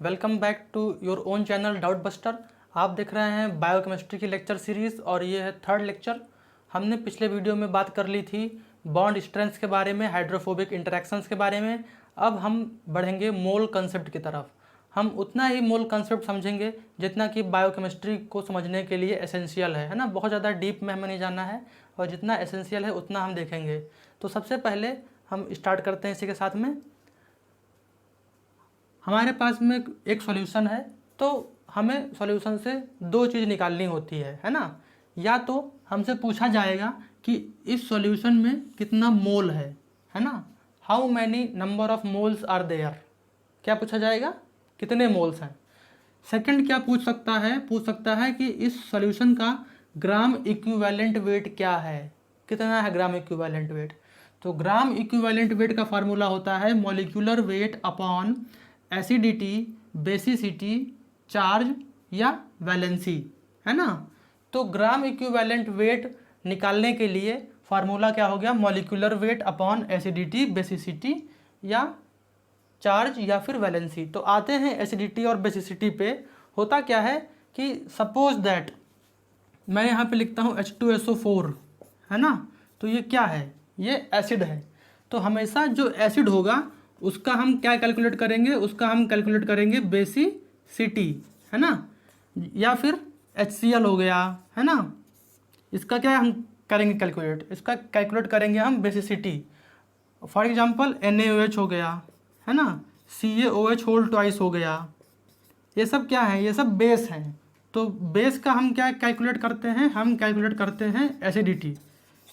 Welcome back to your own channel doubt buster. आप देख रहे हैं बायोकेमिस्ट्री की लेक्चर सीरीज़ और ये है थर्ड लेक्चर। हमने पिछले वीडियो में बात कर ली थी बॉन्ड स्ट्रेंथ्स के बारे में, हाइड्रोफोबिक इंटरेक्शंस के बारे में। अब हम बढ़ेंगे मोल कंसेप्ट की तरफ। हम उतना ही मोल कंसेप्ट समझेंगे जितना कि बायोकेमिस्ट्री को समझने के लिए एसेंशियल है ना। बहुत ज़्यादा डीप में हमें नहीं जाना है और जितना एसेंशियल है उतना हम देखेंगे। तो सबसे पहले हम स्टार्ट करते हैं इसी के साथ में। हमारे पास में एक सॉल्यूशन है तो हमें सॉल्यूशन से दो चीज़ निकालनी होती है ना। या तो हमसे पूछा जाएगा कि इस सॉल्यूशन में कितना मोल है ना। How many number of moles are there, क्या पूछा जाएगा, कितने मोल्स हैं। सेकंड क्या पूछ सकता है कि इस सॉल्यूशन का ग्राम इक्विवेलेंट वेट क्या है, कितना है ग्राम इक्विवेलेंट वेट। तो ग्राम इक्विवेलेंट वेट का फार्मूला होता है molecular weight upon acidity, basicity, charge या वैलेंसी, है ना। तो ग्राम इक्विवेलेंट वेट निकालने के लिए फार्मूला क्या हो गया, molecular weight upon acidity, basicity या चार्ज या फिर वैलेंसी। तो आते हैं एसिडिटी और बेसिसिटी पे। होता क्या है कि सपोज दैट मैं यहाँ पे लिखता हूँ H2SO4, है ना। तो ये क्या है, ये एसिड है। तो हमेशा जो एसिड होगा उसका हम क्या कैलकुलेट करेंगे, उसका हम कैलकुलेट करेंगे बेसिसिटी, है ना। या फिर HCl हो गया, है ना, इसका क्या हम करेंगे कैलकुलेट, इसका कैलकुलेट करेंगे हम बेसिसिटी। फॉर एग्जांपल NaOH हो गया, है ना, CaOH होल ट्वाइस हो गया। ये सब क्या है, ये सब बेस हैं। तो बेस का हम क्या कैलकुलेट करते हैं, हम कैलकुलेट करते हैं एसिडिटी।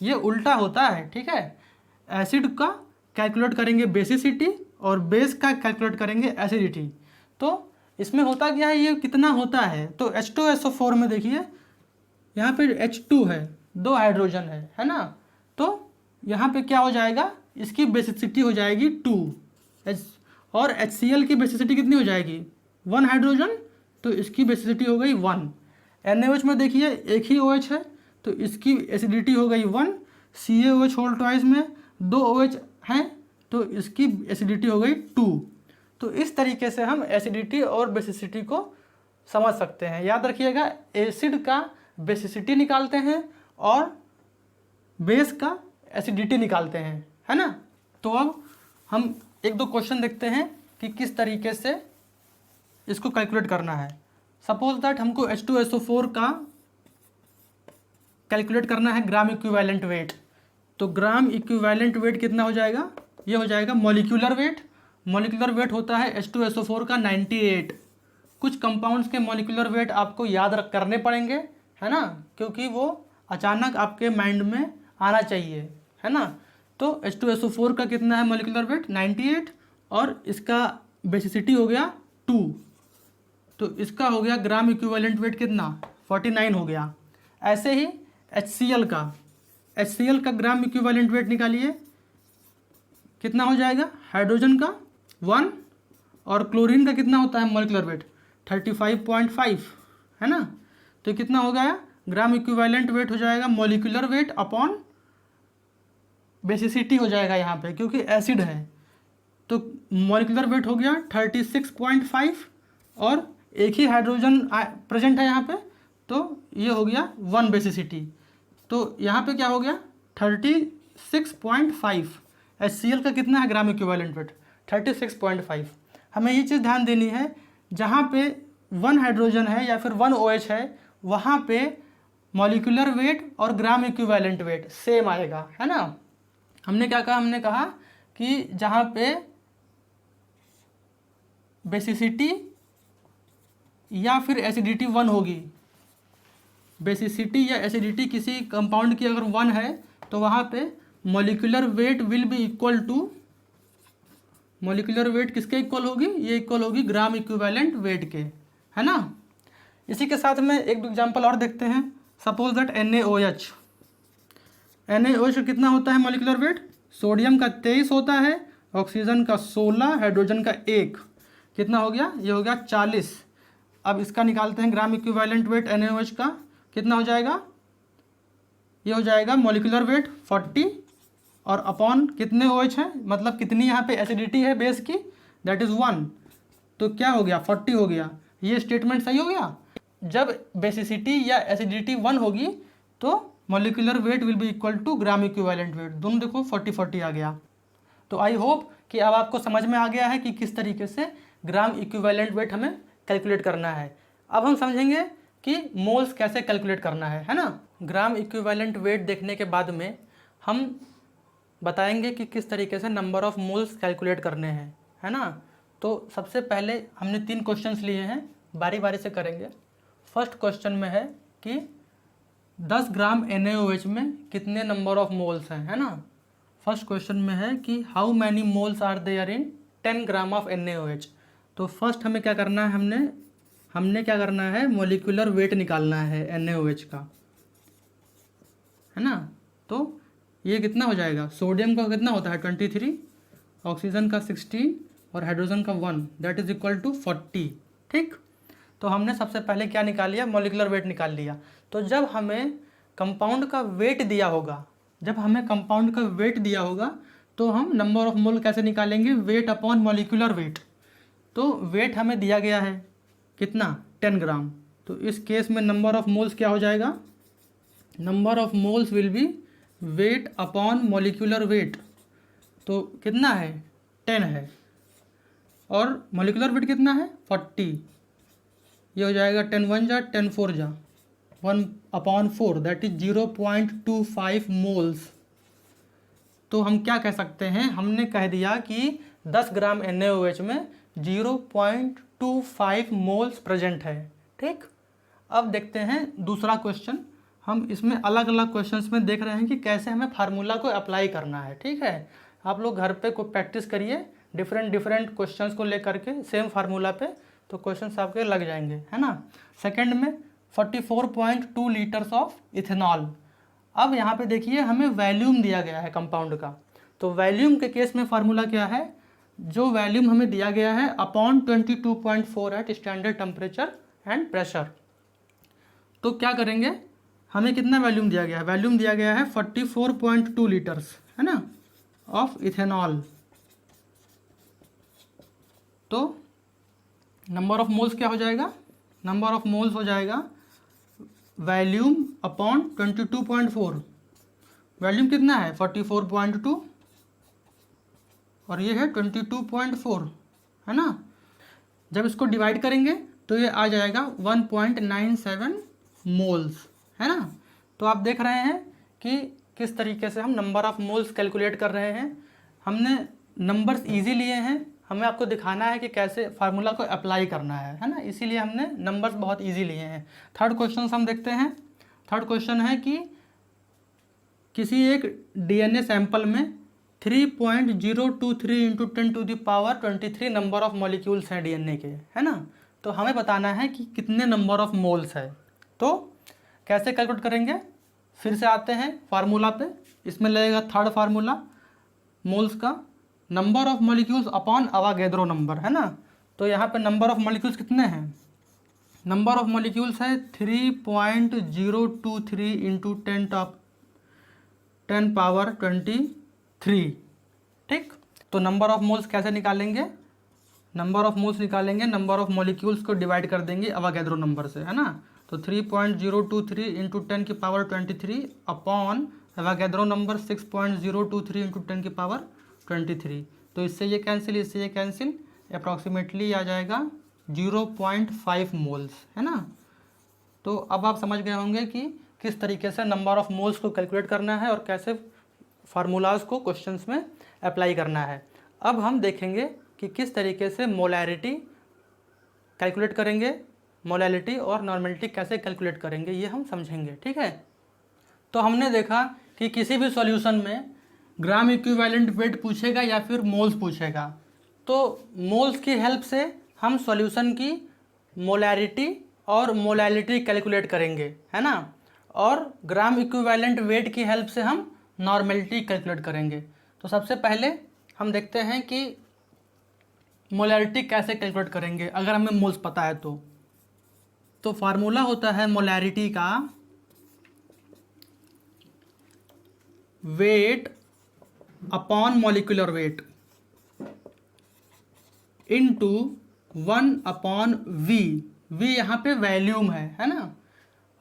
ये उल्टा होता है, ठीक है। एसिड का कैलकुलेट करेंगे बेसिसिटी और बेस का कैलकुलेट करेंगे एसिडिटी। तो इसमें होता क्या है, ये कितना होता है। तो H2SO4 में देखिए यहाँ पे H2 है, दो हाइड्रोजन है ना। तो यहाँ पे क्या हो जाएगा, इसकी बेसिसिटी हो जाएगी 2 और HCl की बेसिसिटी कितनी हो जाएगी, 1 हाइड्रोजन, तो इसकी बेसिसिटी हो गई 1। NaOH में देखिए एक ही OH है तो इसकी एसिडिटी हो गई 1। CaOH होल ट्वाइस में 2 OH हैं तो इसकी एसिडिटी हो गई 2। तो इस तरीके से हम एसिडिटी और बेसिसिटी को समझ सकते हैं। याद रखिएगा, एसिड का बेसिसिटी निकालते हैं और बेस का एसिडिटी निकालते हैं, है ना। तो अब हम एक दो क्वेश्चन देखते हैं कि किस तरीके से इसको कैलकुलेट करना है। सपोज दैट हमको H2SO4 का कैलकुलेट करना है ग्राम इक्विवेलेंट वेट। तो ग्राम इक्विवेलेंट वेट कितना हो जाएगा, ये हो जाएगा मॉलिक्यूलर वेट। मॉलिक्यूलर वेट होता है H2SO4 का 98। कुछ कंपाउंड्स के मॉलिक्यूलर वेट आपको याद रख करने पड़ेंगे, है ना, क्योंकि वो अचानक आपके माइंड में आना चाहिए, है ना। तो H2SO4 का कितना है मॉलिक्यूलर वेट 98 और इसका बेसिसिटी हो गया 2। तो इसका हो गया ग्राम इक्विवेलेंट वेट कितना 49 हो गया। ऐसे ही HCl का ग्राम इक्विवेलेंट वेट निकालिए, कितना हो जाएगा, हाइड्रोजन का 1 और क्लोरीन का कितना होता है मॉलिक्यूलर वेट 35.5, है ना। तो कितना हो गया, ग्राम इक्विवेलेंट वेट हो जाएगा मॉलिक्यूलर वेट अपॉन बेसिसिटी हो जाएगा यहाँ पे क्योंकि एसिड है। तो मॉलिक्यूलर वेट हो गया 36.5 और एक ही हाइड्रोजन प्रेजेंट है यहाँ पे तो ये हो गया 1 बेसिसिटी। तो यहाँ पे क्या हो गया 36.5। HCl का कितना है ग्राम इक्विवेलेंट वेट 36.5। हमें ये चीज़ ध्यान देनी है, जहाँ पे 1 हाइड्रोजन है या फिर 1 OH है वहाँ पे मॉलिक्यूलर वेट और ग्राम इक्विवेलेंट वेट सेम आएगा, है ना। हमने क्या कहा, हमने कहा कि जहाँ पे बेसिसिटी या फिर एसिडिटी 1 होगी, बेसिसिटी या एसिडिटी किसी कंपाउंड की अगर 1 है तो वहाँ पे molecular weight will be equal to, molecular weight किसके इक्वल होगी, ये इक्वल होगी ग्राम इक्विवेलेंट वेट के, है ना। इसी के साथ में एक एग्जांपल और देखते हैं। सपोज दैट NaOH कितना होता है मॉलिक्यूलर वेट, सोडियम का 23 होता है, ऑक्सीजन का 16, हाइड्रोजन का 1, कितना हो गया, ये हो गया 40। अब इसका निकालते हैं ग्राम इक्विवेलेंट वेट NaOH का, कितना हो जाएगा, ये हो जाएगा मॉलिक्यूलर वेट 40 और अपॉन कितने OH हैं, मतलब कितनी यहाँ पे एसिडिटी है बेस की, दैट इज़ 1। तो क्या हो गया 40 हो गया। ये स्टेटमेंट सही हो गया। जब बेसिसिटी या एसिडिटी 1 होगी तो molecular weight will be equal to gram equivalent weight, दोनों देखो 40-40 आ गया। तो आई होप कि अब आपको समझ में आ गया है कि किस तरीके से ग्राम इक्विवेलेंट वेट हमें कैलकुलेट करना है। अब हम समझेंगे कि मोल्स कैसे कैलकुलेट करना है ना। ग्राम इक्विवेलेंट वेट देखने के बाद में हम बताएंगे कि किस तरीके से नंबर ऑफ़ मोल्स कैलकुलेट करने हैं, है ना। तो सबसे पहले हमने 3 क्वेश्चंस लिए हैं, बारी बारी से करेंगे। फर्स्ट क्वेश्चन में है कि 10 ग्राम NaOH में कितने नंबर ऑफ़ मोल्स हैं, है ना। फर्स्ट क्वेश्चन में है कि how many moles are there in 10 gram of NaOH। तो फर्स्ट हमें क्या करना है, हमने क्या करना है, मॉलिक्यूलर वेट निकालना है NaOH का, है ना। तो ये कितना हो जाएगा, सोडियम का कितना होता है 23, ऑक्सीजन का 16 और हाइड्रोजन का 1, दैट इज इक्वल टू 40। ठीक, तो हमने सबसे पहले क्या निकाल लिया, मॉलिक्यूलर वेट निकाल लिया। तो जब हमें कंपाउंड का वेट दिया होगा, तो हम नंबर ऑफ मोल कैसे निकालेंगे, वेट अपॉन मॉलिक्यूलर वेट। तो वेट हमें दिया गया है कितना 10 ग्राम, तो इस केस में नंबर ऑफ मोल्स क्या हो जाएगा, number of moles will be wait upon molecular weight. तो कितना है 10 है और मॉलिक्यूलर वेट कितना है 40, ये हो जाएगा 10 1 जा 10 4 जा 1/4, दैट इज 0.25 मोल्स। तो हम क्या कह सकते हैं, हमने कह दिया कि 10 ग्राम NaOH में 0.25 मोल्स प्रेजेंट है। ठीक, अब देखते हैं दूसरा क्वेश्चन। हम इसमें अलग अलग क्वेश्चंस में देख रहे हैं कि कैसे हमें फार्मूला को अप्लाई करना है। ठीक है, आप लोग घर पे को प्रैक्टिस करिए डिफरेंट क्वेश्चंस को लेकर के सेम फार्मूला पे, तो क्वेश्चंस आपके लग जाएंगे, है ना। सेकंड में 44.2 लीटर्स ऑफ इथेनॉल। अब यहाँ पे देखिए हमें वैल्यूम दिया गया है कंपाउंड का, तो वैल्यूम के केस में फार्मूला क्या है, जो वैल्यूम हमें दिया गया है upon 22.4 at standard temperature and pressure. तो क्या करेंगे, हमें कितना वैल्यूम दिया गया है, वैल्यूम दिया गया है 44.2 लीटर्स, है ना, ऑफ इथेनॉल। तो नंबर ऑफ मोल्स क्या हो जाएगा, नंबर ऑफ मोल्स हो जाएगा वैल्यूम अपॉन 22.4, वैल्यूम कितना है 44.2 और ये है 22.4, है ना। जब इसको डिवाइड करेंगे तो ये आ जाएगा 1.97 मोल्स, है ना। तो आप देख रहे हैं कि किस तरीके से हम नंबर ऑफ़ मोल्स कैलकुलेट कर रहे हैं। हमने नंबर्स इजी लिए हैं, हमें आपको दिखाना है कि कैसे फार्मूला को अप्लाई करना है ना, इसीलिए हमने नंबर्स बहुत इजी लिए हैं। थर्ड क्वेश्चन हम देखते हैं। थर्ड क्वेश्चन है कि किसी एक DNA सैंपल में 3.023 इंटू 10⁻23 नंबर ऑफ़ मॉलिक्यूल्स हैं DNA के, है ना। तो हमें बताना है कि कितने नंबर ऑफ़ मोल्स है। तो कैसे कैलकुलेट करेंगे, फिर से आते हैं फार्मूला पे। इसमें लगेगा थर्ड फार्मूला मोल्स का, number of molecules upon Avogadro number, है ना। तो यहाँ पे नंबर ऑफ़ मॉलिक्यूल्स कितने हैं, नंबर ऑफ़ मॉलिक्यूल्स है 3.023 इंटू 10⁻23। ठीक, तो नंबर ऑफ़ मोल्स कैसे निकालेंगे, नंबर ऑफ़ मोल्स निकालेंगे, नंबर ऑफ़ मॉलिक्यूल्स को डिवाइड कर देंगे अवागेद्रो नंबर से, है ना। तो 3.023 into 10⁻23 upon Avogadro number 6.023 into 10⁻23। तो इससे ये कैंसिल, अप्रॉक्सीमेटली आ जाएगा 0.5 मोल्स, है ना। तो अब आप समझ गए होंगे कि किस तरीके से नंबर ऑफ़ मोल्स को कैलकुलेट करना है और कैसे फार्मूलाज को क्वेश्चंस में अप्लाई करना है। अब हम देखेंगे कि किस तरीके से मोलैरिटी कैलकुलेट करेंगे, मोलैलिटी और नॉर्मेलिटी कैसे कैलकुलेट करेंगे, ये हम समझेंगे। ठीक है, तो हमने देखा कि किसी भी सॉल्यूशन में ग्राम इक्विवेलेंट वेट पूछेगा या फिर मोल्स पूछेगा, तो मोल्स की हेल्प से हम सॉल्यूशन की मोलैरिटी और मोलैलिटी कैलकुलेट करेंगे, है ना। और ग्राम इक्विवेलेंट वेट की हेल्प से हम नॉर्मेलिटी कैलकुलेट करेंगे। तो सबसे पहले हम देखते हैं कि मोलैरिटी कैसे कैलकुलेट करेंगे अगर हमें मोल्स पता है तो फार्मूला होता है मोलैरिटी का wait upon molecular weight into 1/V। V यहाँ पे वैल्यूम है ना,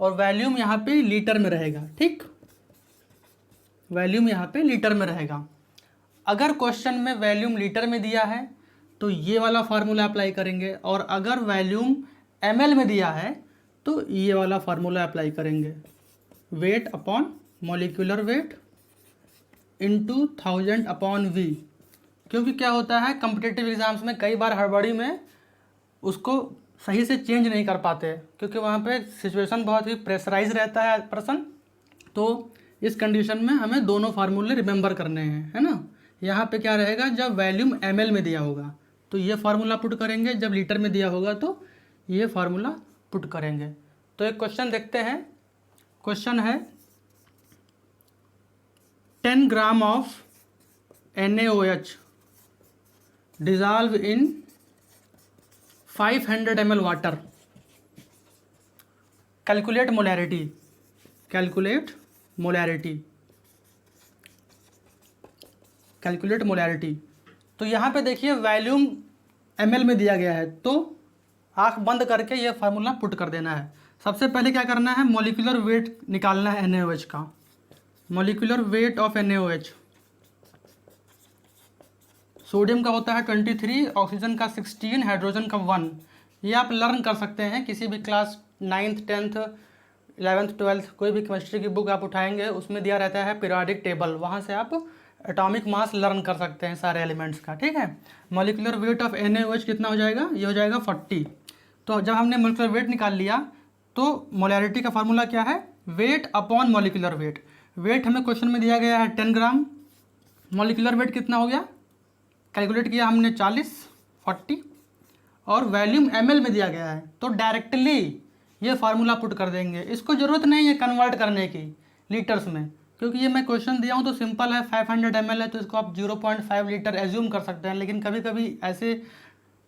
और वैल्यूम यहाँ पे लीटर में रहेगा, ठीक, वैल्यूम यहाँ पे लीटर में रहेगा। अगर क्वेश्चन में वैल्यूम लीटर में दिया है तो ये वाला फार्मूला अप्लाई करेंगे, और अगर वैल्यूम ml में दिया है तो ये वाला फार्मूला अप्लाई करेंगे, wait upon molecular weight into 1000/V। क्योंकि क्या होता है, कम्पिटिटिव एग्जाम्स में कई बार हड़बड़ी में उसको सही से चेंज नहीं कर पाते, क्योंकि वहाँ पे सिचुएशन बहुत ही प्रेशराइज रहता है पर्सन। तो इस कंडीशन में हमें दोनों फार्मूले रिमेंबर करने हैं, है ना। यहाँ पे क्या रहेगा, जब वैल्यूम ml में दिया होगा तो ये फार्मूला पुट करेंगे, जब लीटर में दिया होगा तो ये फार्मूला पुट करेंगे। तो एक क्वेश्चन देखते हैं। क्वेश्चन है 10 gram of NaOH dissolve in 500 ml water, calculate molarity, calculate molarity, calculate molarity. तो यहाँ पे देखिए वैल्यूम ml में दिया गया है, तो आँख बंद करके ये फार्मूला पुट कर देना है। सबसे पहले क्या करना है, मॉलिक्यूलर वेट निकालना है NaOH का, molecular weight of NaOH। Sodium का होता है 23, ऑक्सीजन का 16, हाइड्रोजन का 1। ये आप लर्न कर सकते हैं किसी भी class 9th 10th 11th 12th कोई भी केमिस्ट्री की बुक आप उठाएंगे, उसमें दिया रहता है पीरियोडिक टेबल, वहाँ से आप एटॉमिक मास लर्न कर सकते हैं सारे एलिमेंट्स का, ठीक है। मॉलिक्यूलर वेट ऑफ NaOH कितना हो जाएगा, ये हो जाएगा 40। तो जब हमने मॉलिक्यूलर वेट निकाल लिया तो मोलैरिटी का फार्मूला क्या है, weight upon molecular weight. Weight हमें क्वेश्चन में दिया गया है 10 ग्राम, मॉलिक्यूलर वेट कितना हो गया, कैलकुलेट किया हमने 40, और वैल्यूम ml में दिया गया है, तो डायरेक्टली ये फार्मूला पुट कर देंगे। इसको ज़रूरत नहीं है कन्वर्ट करने की लीटर्स में, क्योंकि ये मैं क्वेश्चन दिया हूँ तो सिंपल है, 500 ml है तो इसको आप 0.5 लीटर एज्यूम कर सकते हैं। लेकिन कभी कभी ऐसे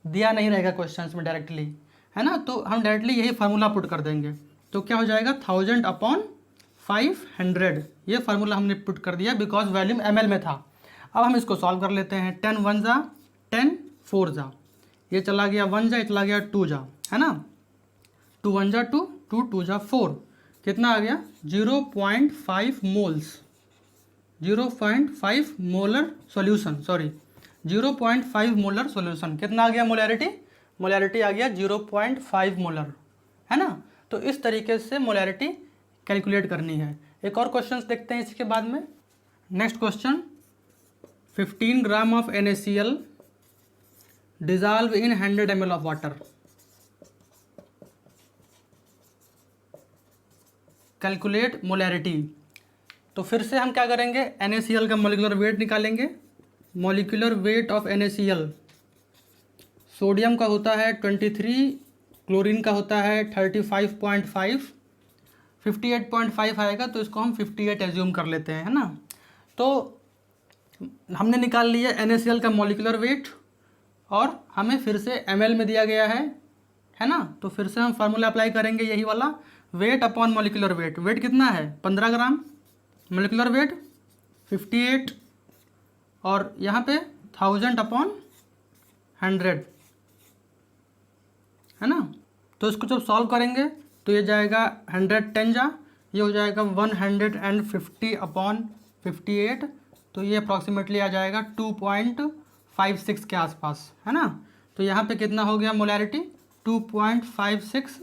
दिया नहीं रहेगा क्वेश्चंस में डायरेक्टली, है ना, तो हम डायरेक्टली यही फार्मूला पुट कर देंगे। तो क्या हो जाएगा 1000/500, ये फार्मूला हमने पुट कर दिया बिकॉज वैल्यूम ml में था। अब हम इसको सॉल्व कर लेते हैं। 10 1 जा 10 4 जा, ये चला गया 1 जा, ये चला गया 2 जा, है ना, 2 1 जा 2, 2 2 जा 4, कितना आ गया 0.5 moles, 0.5 molar solution, sorry 0.5 molar solution. कितना आ गया मोलैरिटी, मोलैरिटी आ गया 0.5 मोलर, है ना। तो इस तरीके से मोलैरिटी कैलकुलेट करनी है। एक और क्वेश्चन देखते हैं इसके बाद में। Next question, 15 gram of NaCl dissolve in 100 ml of water, calculate molarity. तो फिर से हम क्या करेंगे, NaCl का मॉलिक्यूलर वेट निकालेंगे। Molecular weight of NaCl, sodium का होता है 23, क्लोरीन का होता है 35.5, 58.5 आएगा तो इसको हम 58 एज्यूम कर लेते हैं, है ना। तो हमने निकाल लिया NaCl का मॉलिक्यूलर वेट, और हमें फिर से ml में दिया गया है ना। तो फिर से हम फार्मूला अप्लाई करेंगे यही वाला, weight upon molecular weight. Weight कितना है 15 ग्राम, मॉलिक्यूलर वेट 58, और यहाँ पे 1000/100, है ना। तो इसको जब सॉल्व करेंगे तो ये जाएगा 100 10 जा, ये हो जाएगा 150/58, तो ये अप्रॉक्सीमेटली आ जाएगा 2.56 के आसपास, है ना। तो यहाँ पे कितना हो गया मोलैरिटी, 2.56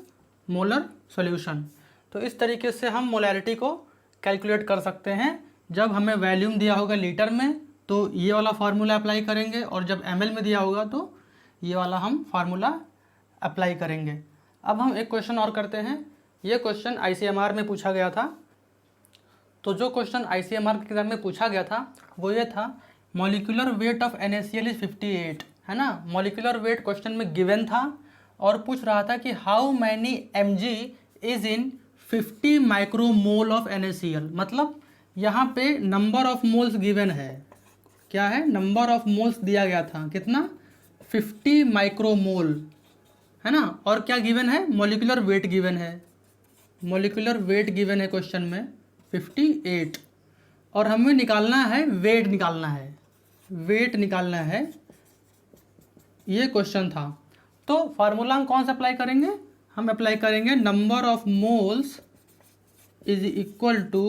मोलर सॉल्यूशन। तो इस तरीके से हम मोलैरिटी को कैलकुलेट कर सकते हैं। जब हमें वैल्यूम दिया होगा लीटर में तो ये वाला फार्मूला अप्लाई करेंगे, और जब ml में दिया होगा तो ये वाला हम फार्मूला अप्लाई करेंगे। अब हम एक क्वेश्चन और करते हैं। ये क्वेश्चन ICMR में पूछा गया था। तो जो क्वेश्चन ICMR के एग्जाम में पूछा गया था वो ये था, molecular weight of NaCl is 58, है ना। मॉलिक्यूलर वेट क्वेश्चन में गिवन था और पूछ रहा था कि how many mg is in 50 micromole of NaCl। मतलब यहाँ पे नंबर ऑफ मोल्स गिवन है, क्या है, नंबर ऑफ मोल्स दिया गया था, कितना 50 माइक्रोमोल, है ना। और क्या गिवन है, मॉलिक्यूलर वेट गिवन है, मॉलिक्यूलर वेट गिवन है क्वेश्चन में 58, और हमें निकालना है वेट, निकालना है वेट, निकालना है, ये क्वेश्चन था। तो फार्मूला हम कौन सा अप्लाई करेंगे, हम अप्लाई करेंगे number of moles is equal to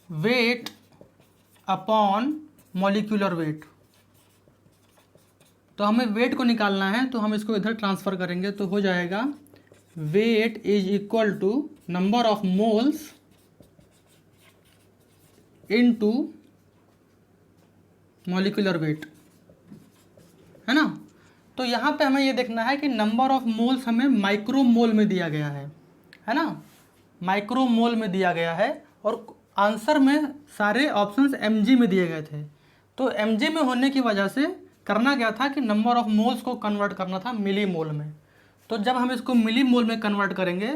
weight upon molecular weight. तो हमें वेट को निकालना है, तो हम इसको इधर ट्रांसफ़र करेंगे, तो हो जाएगा weight is equal to number of moles into molecular weight, है ना। तो यहाँ पे हमें ये देखना है कि नंबर ऑफ मोल्स हमें माइक्रोमोल में दिया गया है ना, माइक्रोमोल में दिया गया है, और आंसर में सारे ऑप्शंस mg में दिए गए थे। तो mg में होने की वजह से करना क्या था कि नंबर ऑफ मोल्स को कन्वर्ट करना था मिली मोल में। तो जब हम इसको मिली मोल में कन्वर्ट करेंगे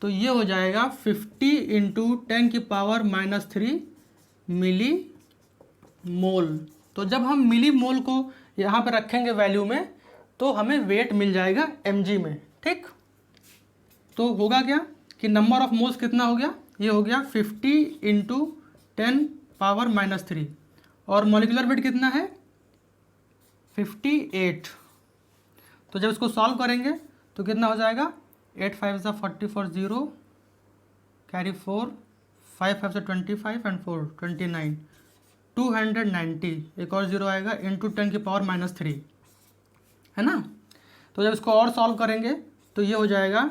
तो ये हो जाएगा 50 इंटू 10⁻³ मिली मोल। तो जब हम मिली मोल को यहाँ पे रखेंगे वैल्यू में, तो हमें वेट मिल जाएगा mg में, ठीक। तो होगा क्या कि नंबर ऑफ मोल्स कितना हो गया, ये हो गया 50 इंटू 10⁻³ और मॉलिक्यूलर वेट कितना है 58। तो जब इसको सॉल्व करेंगे तो कितना हो जाएगा 8 5 सा 44 0 कैरी 4 5 5 सा 25 एंड 4 29 290, एक और जीरो आएगा इंटू 10⁻³ है ना। तो जब इसको और सॉल्व करेंगे तो ये हो जाएगा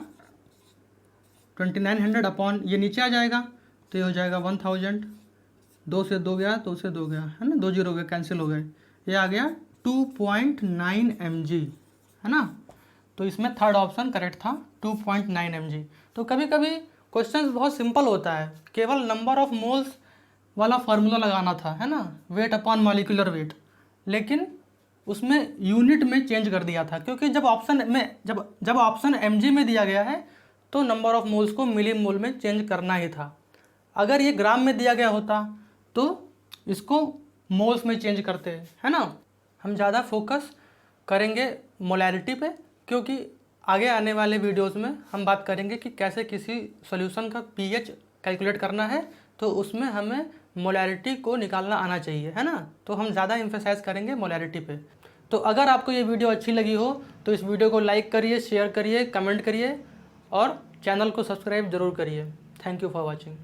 2900 अपॉन ये नीचे आ जाएगा, तो ये हो जाएगा 1000, 2 से 2 गया, 2 से 2 गया, है ना, 2 जीरो गए, कैंसिल हो गए, ये आ गया 2.9 mg, है ना। तो इसमें थर्ड ऑप्शन करेक्ट था 2.9 mg। तो कभी कभी क्वेश्चन बहुत सिंपल होता है, केवल नंबर ऑफ मोल्स वाला फार्मूला लगाना था, है ना, वेट अपॉन मॉलिक्यूलर वेट, लेकिन उसमें यूनिट में चेंज कर दिया था, क्योंकि जब ऑप्शन mg में दिया गया है तो नंबर ऑफ मोल्स को मिली मोल में चेंज करना ही था। अगर ये ग्राम में दिया गया होता तो इसको मोल्स में चेंज करते, है ना। हम ज़्यादा फोकस करेंगे मोलैरिटी पे, क्योंकि आगे आने वाले वीडियोस में हम बात करेंगे कि कैसे किसी सॉल्यूशन का pH कैलकुलेट करना है, तो उसमें हमें मोलैरिटी को निकालना आना चाहिए, है ना। तो हम ज़्यादा एम्फेसाइज करेंगे मोलैरिटी पे। तो अगर आपको ये वीडियो अच्छी लगी हो तो इस वीडियो को लाइक करिए, शेयर करिए, कमेंट करिए और चैनल को सब्सक्राइब ज़रूर करिए। Thank you for watching.